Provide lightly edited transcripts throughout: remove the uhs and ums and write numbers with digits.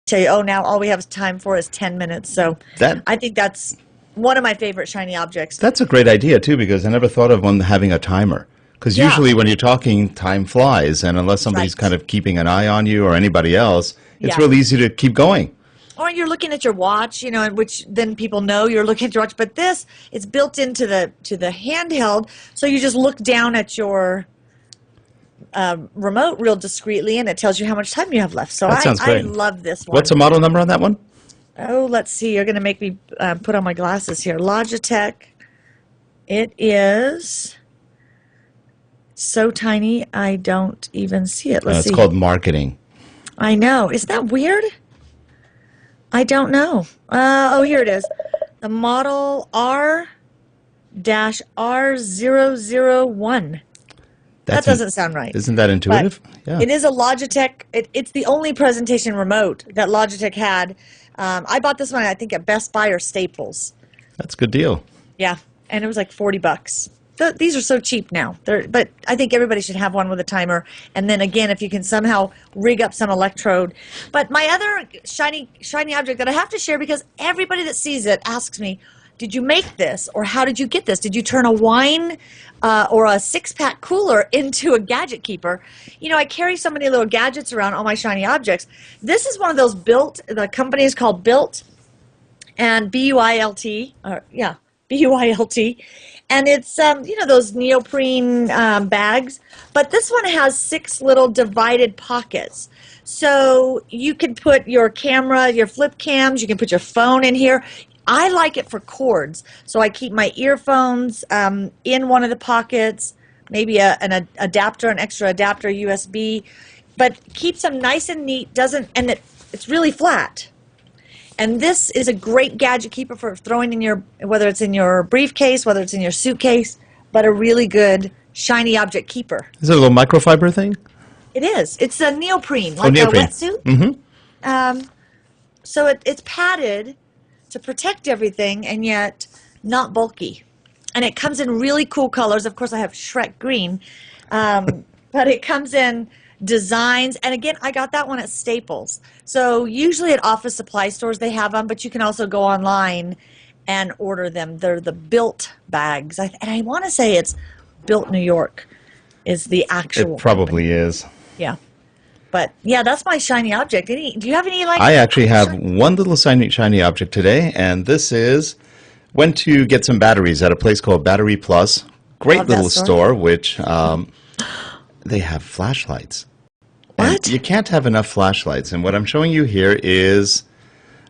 tell you, oh, now all we have time for is 10 minutes. So I think that's one of my favorite shiny objects. That's a great idea, too, because I never thought of one having a timer. Because usually when you're talking, time flies, and unless somebody's kind of keeping an eye on you or anybody else, it's real easy to keep going. Or you're looking at your watch, you know, which then people know you're looking at your watch. But this, it's built into the handheld, so you just look down at your remote real discreetly, and it tells you how much time you have left. So I love this one. What's the model number on that one? Oh, let's see. You're going to make me put on my glasses here. Logitech. It is so tiny, I don't even see it. Let's see. It's called marketing. I know. Isn't that weird? I don't know. Oh, here it is. The model R-R001. That doesn't sound right. Isn't that intuitive? Yeah. It is a Logitech. It's the only presentation remote that Logitech had. I bought this one, I think, at Best Buy or Staples. That's a good deal. Yeah, and it was like $40. These are so cheap now. But I think everybody should have one with a timer. And then again, if you can somehow rig up some electrode. But my other shiny object that I have to share, because everybody that sees it asks me, did you make this, or how did you get this? Did you turn a wine or a six-pack cooler into a gadget keeper? You know, I carry so many little gadgets around, all my shiny objects. This is one of those Built. The company is called Built, and B-U-I-L-T. Yeah, B-U-I-L-T. And it's, you know, those neoprene bags. But this one has 6 little divided pockets. So you can put your camera, your flip cams, you can put your phone in here. I like it for cords, so I keep my earphones in one of the pockets, maybe an adapter, an extra adapter, USB, but keeps them nice and neat. It's really flat. And this is a great gadget keeper for throwing in your, whether it's in your briefcase, whether it's in your suitcase, but a really good shiny object keeper. Is it a little microfiber thing? It is. It's a neoprene, like a wetsuit. Mm-hmm. So it's padded to protect everything, and yet not bulky. And it comes in really cool colors. Of course, I have Shrek green, but it comes in designs. And again, I got that one at Staples. So usually at office supply stores they have them, but you can also go online and order them. They're the Built bags. And I want to say it's Built New York is the actual. It probably is. Yeah. But, yeah, that's my shiny object. Do you have any, like... I actually have one little shiny object today, and this is went to get some batteries at a place called Battery Plus. Great little store, which they have flashlights. What? And you can't have enough flashlights. And what I'm showing you here is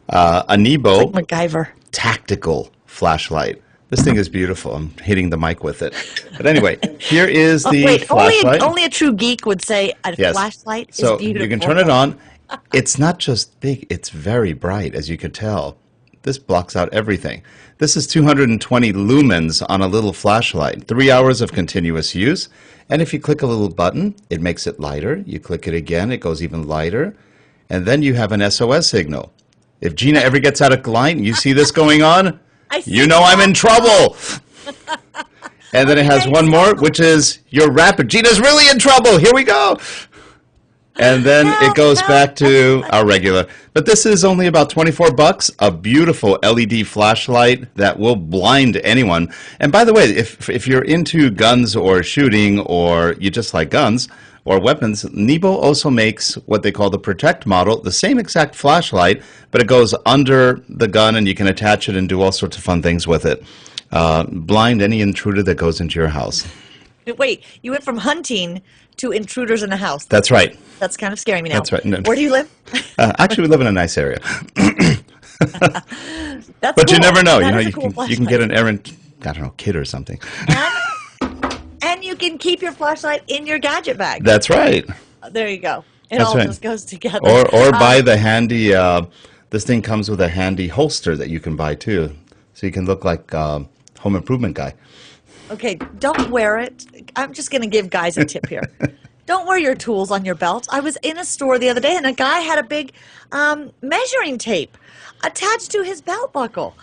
a Nebo like MacGyver tactical flashlight. This thing is beautiful. I'm hitting the mic with it. But anyway, here is the flashlight. Only a true geek would say a flashlight is beautiful. So you can turn it on. It's not just big. It's very bright, as you could tell. This blocks out everything. This is 220 lumens on a little flashlight. 3 hours of continuous use. And if you click a little button, it makes it lighter. You click it again, it goes even lighter. And then you have an SOS signal. If Gina ever gets out of line and you see this going on, you know I'm in trouble. And then it has one more, which is your rapid. Gina's really in trouble. Here we go. And then it goes back to our regular. But this is only about $24, a beautiful LED flashlight that will blind anyone. And by the way, if you're into guns or shooting, or you just like guns or weapons, Nebo also makes what they call the Protect model, the same exact flashlight, but it goes under the gun and you can attach it and do all sorts of fun things with it. Blind any intruder that goes into your house. Wait, you went from hunting to intruders in the house. That's right. That's kind of scaring me now. That's right. No. Where do you live? Actually, we live in a nice area. But cool. You never know. That you can get an errant, I don't know, kid or something. And you can keep your flashlight in your gadget bag. That's right. There you go. It That's all right. just goes together. Or buy the handy. This thing comes with a handy holster that you can buy too, so you can look like Home Improvement guy. Okay, don't wear it. I'm just going to give guys a tip here. Don't wear your tools on your belt. I was in a store the other day, and a guy had a big measuring tape attached to his belt buckle.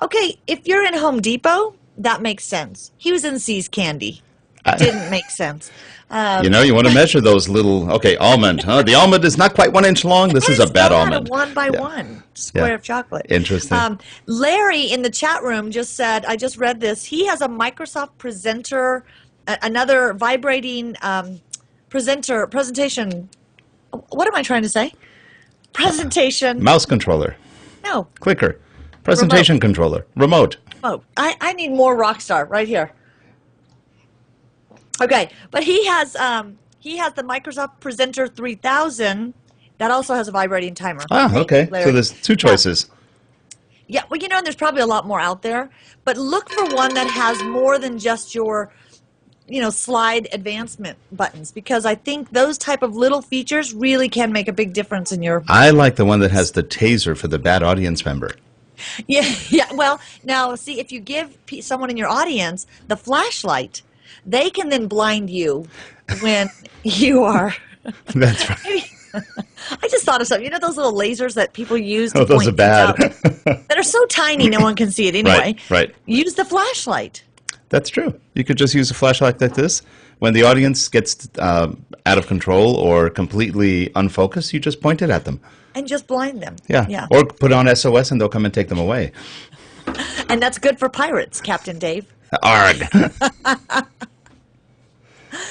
Okay, if you're in Home Depot, that makes sense. He was in See's Candy. didn't make sense. You want to measure those little, okay, almond, huh? The almond is not quite 1 inch long. This is a bad almond. It's not a 1 by Yeah. 1 square Yeah. of chocolate. Interesting. Larry in the chat room just said, I just read this. He has a Microsoft Presenter, another vibrating presentation. What am I trying to say? Presentation. Mouse controller. No. Clicker. Presentation controller. Remote. Oh, I need more Rockstar right here. Okay, but he has the Microsoft Presenter 3000 that also has a vibrating timer. Ah, okay. Larry. So there's two choices. Yeah, well, there's probably a lot more out there, but look for one that has more than just your, slide advancement buttons, because I think those type of little features really can make a big difference in your. I like the one that has the taser for the bad audience member. Yeah. Well, now see, if you give someone in your audience the flashlight, they can then blind you when you are. That's right. I just thought of something. Those little lasers that people use to Oh, those point are bad. things out, that are so tiny no one can see it anyway. Right. Use the flashlight. That's true. You could just use a flashlight like this. When the audience gets out of control or completely unfocused, you just point it at them. And just blind them. Yeah. Or put on SOS and they'll come and take them away. And that's good for pirates, Captain Dave. Arg.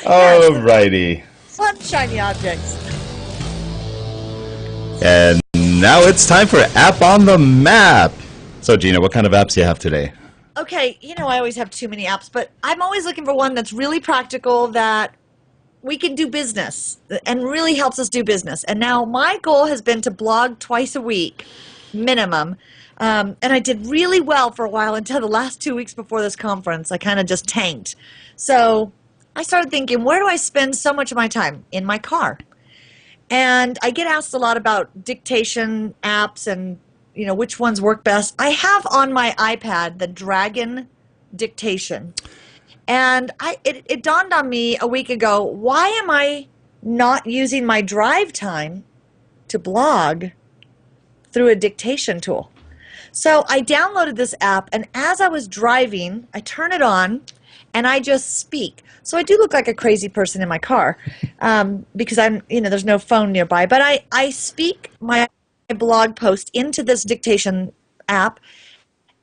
All righty. Fun shiny objects. And now it's time for App on the Map. So, Gina, what kind of apps do you have today? Okay, I always have too many apps, but I'm always looking for one that's really practical, that we can do business and really helps us do business. And now my goal has been to blog twice a week, minimum. And I did really well for a while until the last 2 weeks before this conference. I kind of just tanked. So I started thinking, where do I spend so much of my time? In my car. And I get asked a lot about dictation apps and, which ones work best. I have on my iPad the Dragon Dictation. And it dawned on me a week ago, why am I not using my drive time to blog through a dictation tool? So I downloaded this app, and as I was driving, I turn it on, and I just speak. So I do look like a crazy person in my car because there's no phone nearby. But I speak my blog post into this dictation app,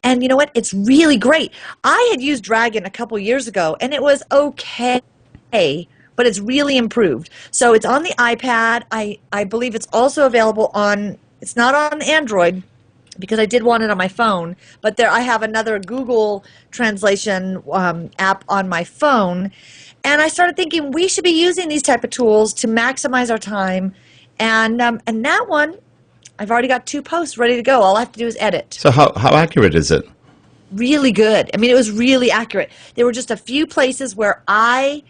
and you know what? It's really great. I had used Dragon a couple years ago, and it was okay, but it's really improved. So it's on the iPad. I believe it's also available it's not on Android, because I did want it on my phone, but I have another Google translation app on my phone, and I started thinking we should be using these type of tools to maximize our time, and that one, I've already got 2 posts ready to go. All I have to do is edit. So how accurate is it? Really good. I mean, it was really accurate. There were just a few places where I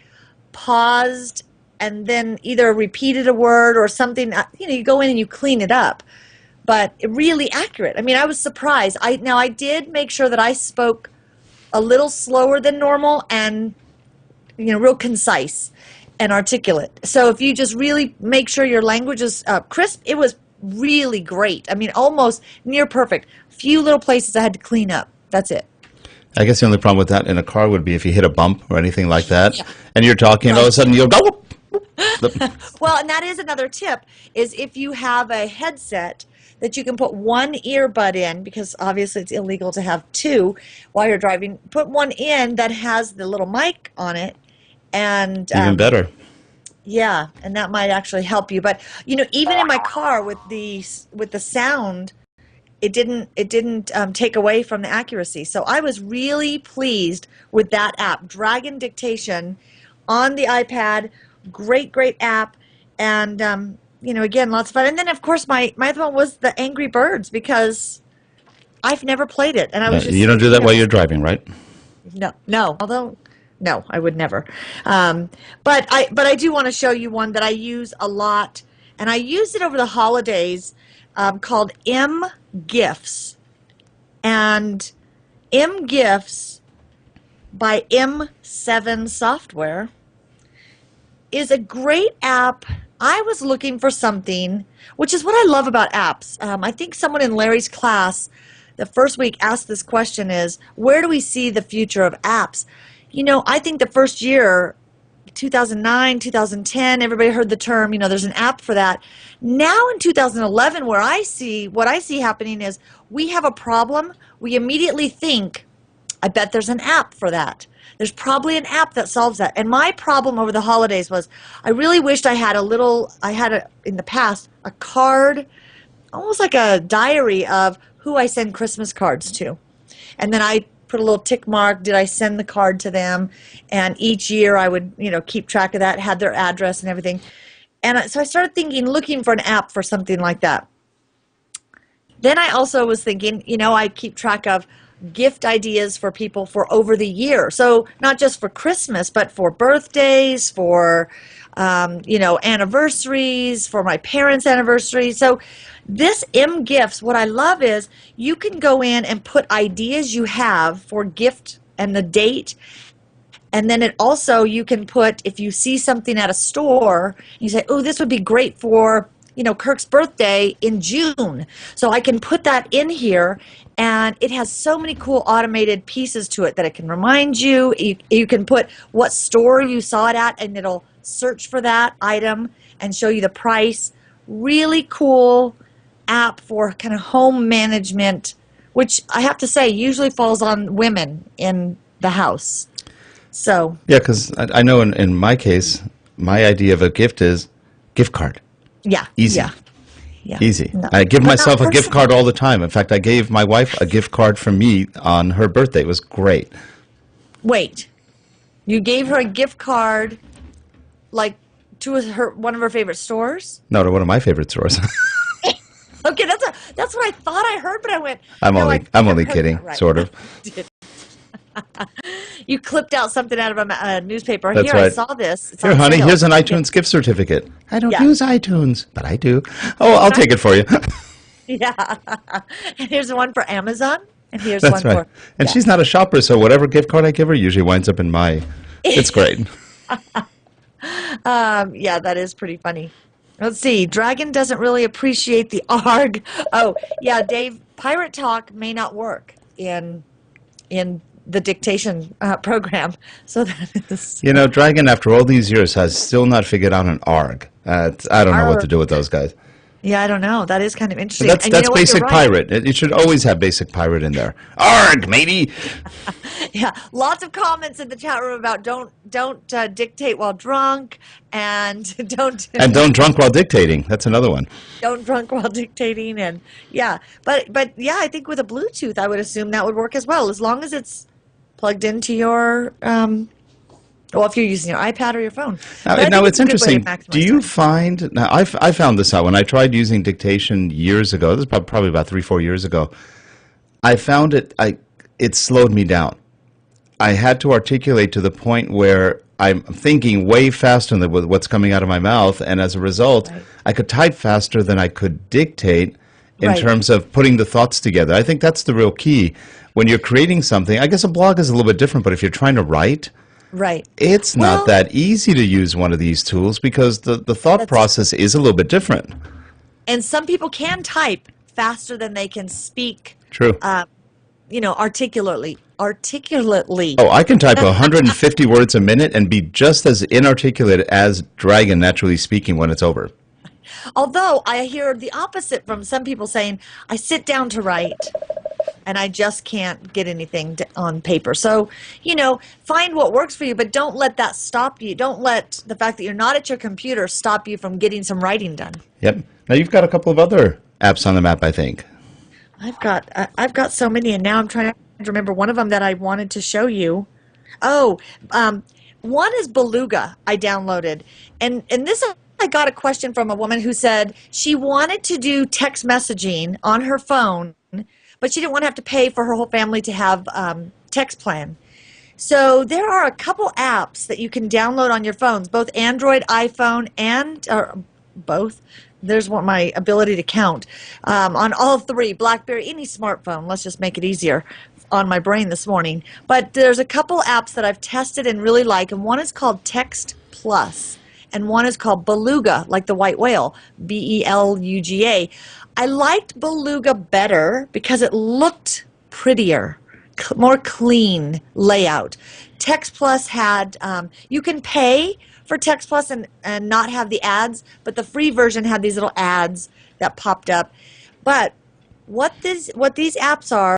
paused and then either repeated a word or something. You go in and you clean it up. But really accurate. I mean, I was surprised. I did make sure that I spoke a little slower than normal and, real concise and articulate. So if you just really make sure your language is crisp, it was really great. I mean, almost near perfect. Few little places I had to clean up. That's it. I guess the only problem with that in a car would be if you hit a bump or anything like that, Yeah. and you're talking, and all of a sudden you'll go. Whoop. Well, and that is another tip, is if you have a headset that you can put one earbud in, because obviously it's illegal to have 2 while you're driving, put one in that has the little mic on it. And Even better. Yeah, and that might actually help you. But, even in my car with the sound, it didn't take away from the accuracy. So I was really pleased with that app, Dragon Dictation, on the iPad. Great app, and again, lots of fun. And then of course my other one was the Angry Birds, because I've never played it, and I was just You don't do that while you're driving, right? No. Although no, I would never. But I do want to show you one that I use a lot, and I used it over the holidays, called M Gifts, and M Gifts by M7 Software is a great app. I was looking for something, which is what I love about apps. I think someone in Larry's class the first week asked this question, is, where do we see the future of apps? I think the first year, 2009, 2010, everybody heard the term, there's an app for that. Now in 2011, what I see happening is we have a problem. We immediately think, I bet there's an app for that. There's probably an app that solves that. And my problem over the holidays was I really wished I had in the past, a card, almost like a diary of who I send Christmas cards to. And then I put a little tick mark, did I send the card to them? And each year I would, keep track of that, had their address and everything. And so I started looking for an app for something like that. Then I also was thinking, I keep track of gift ideas for people for over the year. So not just for Christmas, but for birthdays, for, anniversaries, for my parents' anniversaries. So this M-Gifts, what I love is you can go in and put ideas you have for gift and the date. And then it also, you can put, if you see something at a store, you say, oh, this would be great for, Kirk's birthday in June. So I can put that in here, and it has so many cool automated pieces to it that it can remind you. You can put what store you saw it at, and it'll search for that item and show you the price. Really cool app for kind of home management, which I have to say usually falls on women in the house. So Yeah, because I know in my case, my idea of a gift is gift card. yeah, Easy. yeah. Easy. No, I give but myself not a gift personal. card all the time. In fact, I gave my wife a gift card from me on her birthday. It was great. Wait, you gave her a gift card, like to one of her favorite stores? No, to one of my favorite stores. Okay, that's what I thought I heard, but I went. I'm no, only I heard kidding, that right. sort of. You clipped out something out of a newspaper. That's Here, I right. saw this. It's Here, on honey, sale. here's an iTunes gift certificate. I don't Yeah. use iTunes, but I do. Oh, I'll take it for you. Yeah. And here's one for Amazon, and here's That's one right. for. And yeah. she's not a shopper, so whatever gift card I give her usually winds up in my. It's great. Yeah, that is pretty funny. Let's see. Dragon doesn't really appreciate the ARG. Oh, yeah, Dave. Pirate Talk may not work in the dictation program. So that is. Dragon, after all these years, has still not figured out an ARG. I don't know what to do with those guys. Yeah, I don't know. That is kind of interesting. That's And you know what? You're basic right. pirate. It should always have basic pirate in there. ARG, matey! Yeah, lots of comments in the chat room about don't dictate while drunk, and don't And don't drunk while dictating. That's another one. don't drunk while dictating, and yeah, but yeah, I think with a Bluetooth, I would assume that would work as well, as long as it's plugged into your well, if you're using your iPad or your phone. But I Now think it's a good way to interesting. maximize Do you time. find now? I found this out when I tried using dictation years ago. This is probably about 3-4 years ago. I found it slowed me down. I had to articulate to the point where I'm thinking way faster than what's coming out of my mouth, and as a result, Right. I could type faster than I could dictate in Right. terms of putting the thoughts together. I think that's the real key. When you're creating something, I guess a blog is a little bit different, but if you're trying to write, Right. it's Well- not that easy to use one of these tools because the thought That's- process is a little bit different. And some people can type faster than they can speak, True. articulately. Articulately. Oh, I can type 150 words a minute and be just as inarticulate as Dragon naturally speaking when it's over. Although I hear the opposite from some people saying, I sit down to write and I just can't get anything on paper. So, find what works for you, but don't let that stop you. Don't let the fact that you're not at your computer stop you from getting some writing done. Yep. Now you've got a couple of other apps on the map, I think. I've got so many, and now I'm trying to remember one of them that I wanted to show you. Oh, one is Beluga I downloaded, and this I got a question from a woman who said she wanted to do text messaging on her phone, but she didn't want to have to pay for her whole family to have text plan. So there are a couple apps that you can download on your phones, both Android, iPhone, and both. There's my ability to count on all three, BlackBerry, any smartphone. Let's just make it easier on my brain this morning. But there's a couple apps that I've tested and really like, and one is called Text Plus, and one is called Beluga, like the white whale, Beluga. I liked Beluga better because it looked prettier. more clean layout. Text Plus had you can pay for Text Plus and not have the ads, but the free version had these little ads that popped up. But what these apps are